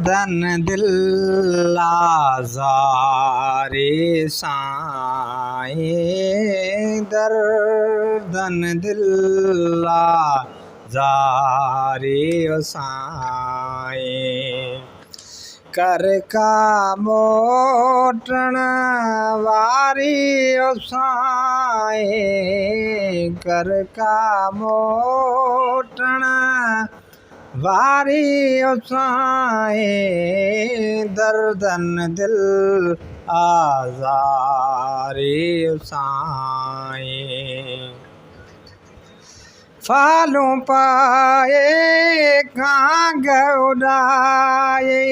दर्दन दिल आज़ारे साईं, दर्दन दिल आज़ारे साईं। कर का मोटण वारी ओ साईं, कर का मोटण वारी ओ साईं, दर्दन दिल आज़ारे साईं। फालूं पाए कांग उड़ाए,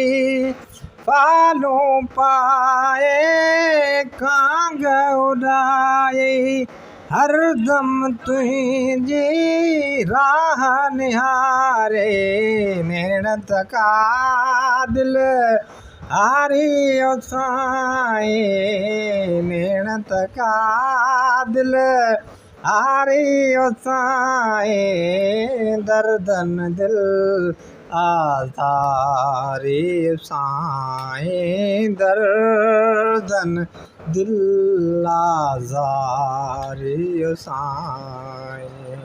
फालूं पाए कांग उड़ाए, हरदम तुझी राह निहारे, मेहनत का दिल हारी ओ साईं, मेहनत का दिल हारी ओ साईं, दर्दन दिल आज़ारे साईं, दर्दन दिल आज़ारे साईं।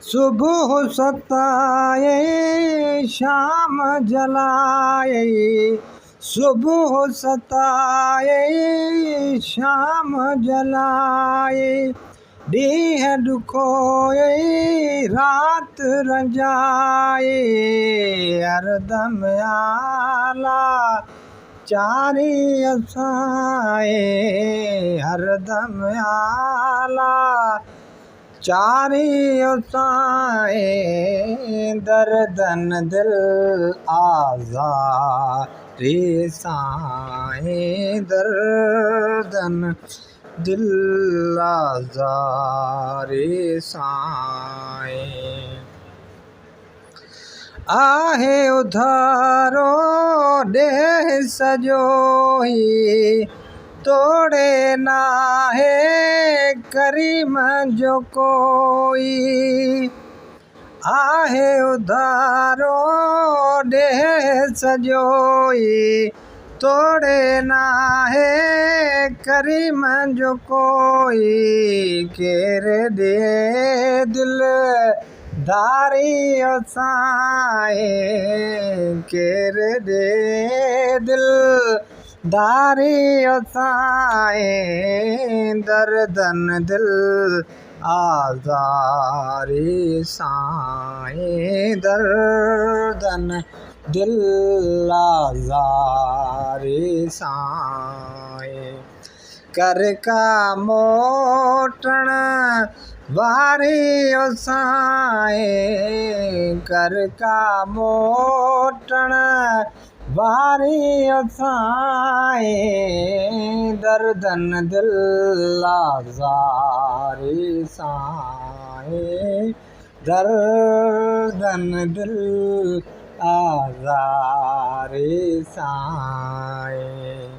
सुबह सताए शाम जलाए, सुबह सताए शाम जलाए, डीह दुखोए रात रंजाए, हरदम आला चारी साईं, हरदम आला चारी ओ साईं, दर्दन दिल आज़ारे साईं, दर्दन दिल आज़ारे साईं। आहे उधारो देह सजोही, तोड़े नाहे करीम जो कोई, आहे उधारो देह सजोई, तोड़े नाहे करीम जो कोई, केर दे दिल दारी ओ साईं, केर दे दिल दारी ओ साईं, दर्दन दिल आज़ारे साईं, दर्दन दिल आज़ारे साईं। कर का मोटण वारी ओ साईं, कर का मोटण वारी ओ साईं, दर्दन दिल आज़ारे साईं, दर्दन दिल आज़ारे साईं।